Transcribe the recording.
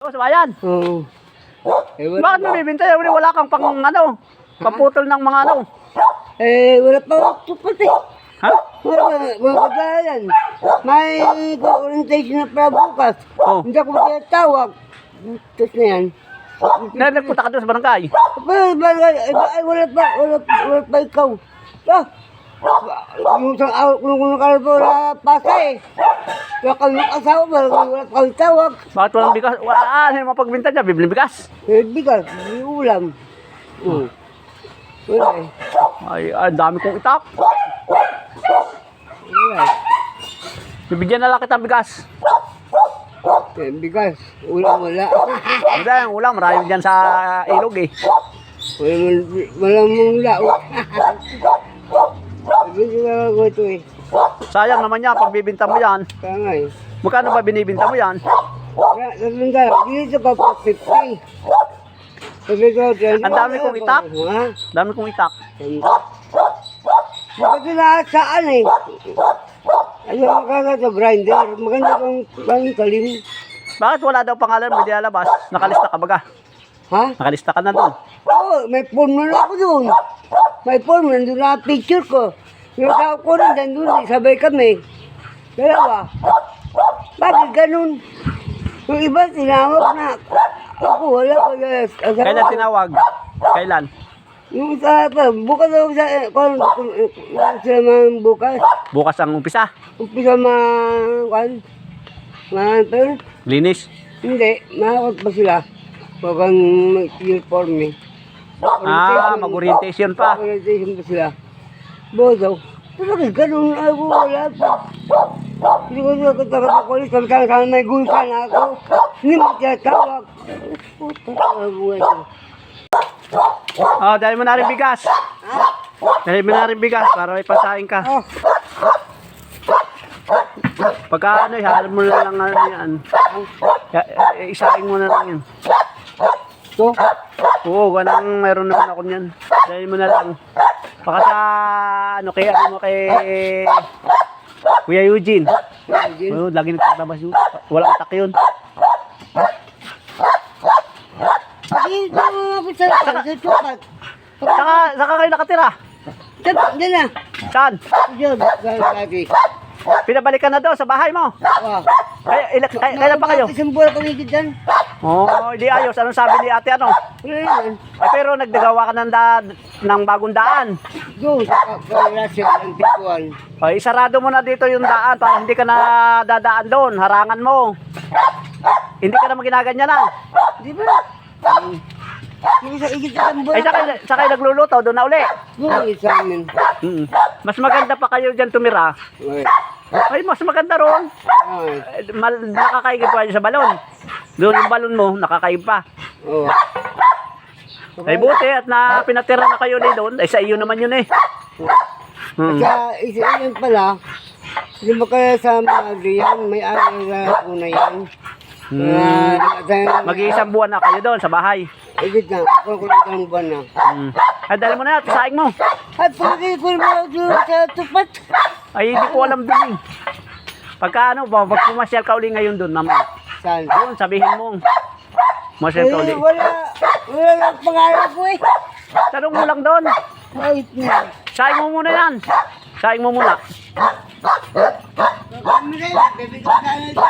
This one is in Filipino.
Tapos bayan. Oo. Bakit mo bibinta yan? Wala kang pang ano, pamputol ng mga ano. Wala pa tupat eh. Ha? Wala yan. May orientation na para bukas. Oh. Hindi ako magkatawag. Tapos na yan. Nagpunta ka doon sa barangay. Wala pa ikaw. Yung isang araw kung nakalabo na pasa eh. Kaya kami asawa, wala pa kami tawag. Bakit walang bigas? Wala, ano yung mapagbinta niya? Bibili bigas. Bigas, may ulam. Wala eh. Ay, dami kong itak. Wala. Bibigyan na lang kita ng bigas. Bigas, ulam wala. Hindi, yung ulam, marami dyan sa ilog eh. Wala mong laot. Sabi ko ito eh. Sayang naman yan, pag bibinta mo yan. Kaya nga eh. Magkano ba binibinta mo yan? Sabi nga, dito pa pa 50. Sabi ko, Ang dami kong itak. Ha? Dami kong itak. Bakit lahat saan eh? Ayaw makaka sa grinder. Maganda kang talim. Bakit wala daw pangalan mo, hindi lalabas? Nakalista ka baga? Ha? Nakalista ka na doon. Oo, may form na ako doon. May form, nandun na picture ko. Yung tao ko rin, nandun, sabay kami. Dalawa. Bakit ganun? Yung iba, tinawag na. Ako, wala pa. Kailan tinawag? Kailan? Yung isa pa, bukas ako sa, kung sila man bukas. Bukas ang umpisa. Umpisa pero Linis. hindi, makakot pa sila. Huwag kang mag-uniform eh. Mag-orientation pa. Orientation pa sila. Bozo. Bakit ganun ako? Wala pa. Hindi ko siya katakapakulis. Samtang may gulsa na ako. Hindi mo tiyatawag. Puta ka buhay ko. Dahil mo na rin bigas. Dahil mo na rin bigas para may pasain ka. Oh, Pagka ano, ihalap mo na lang ano yan. Isain mo na lang yan. ito. Oo, ganang meron naman ako niyan. Dahil mo na lang. Baka sa ano kay Kuya Eugene. Oh, lagi nagtatabas yun. Walang atak yun. Hindi mo mapisa sa tupat. Saka kayo nakatira? Diyan na. Saan? Diyan, lagi. Pinabalikan na daw sa bahay mo. Kailan pa kayo? Isang buwan kami dyan. Hindi ayos. Anong sabi ni ate ano? Wala yan. Pero nagdagawa ka ng bagong daan. Doon, sa kalasyon ng pikuan. Isarado mo na dito yung daan para hindi ka na dadaan doon. Harangan mo. Hindi ka na maginaganyanan. Di ba? Yung sa igit ng buwan. Saka nagluluto doon na uli. Doon, sa amin. Mas maganda pa kayo dyan tumira. Ay, mas maganda ron. Nakakaigib pa sa balon. Doon yung balon mo, nakakaigib pa. Oo. Ay buti at na pinatira na kayo ni doon. Ay sa iyo naman yun eh. Sa isa yun pala, hindi mo kaya sa mga diyan, may araw na una yan. Mag-iisang buwan na kayo doon sa bahay. Igit na, ako ng buwan na. Ay dali mo na, saing mo. At pagkakit ko mo doon sa tupat. Ay hindi ko alam doon eh. Pagka ano, pag pumasyal ka uli ngayon doon naman. Saan? Doon, sabihin mo. Masyal ka uli. Wala lang pangalan ko eh. Tanong mo lang doon. Wait na. Saing mo muna yan. Saing mo muna. Bibigyan ka na ito.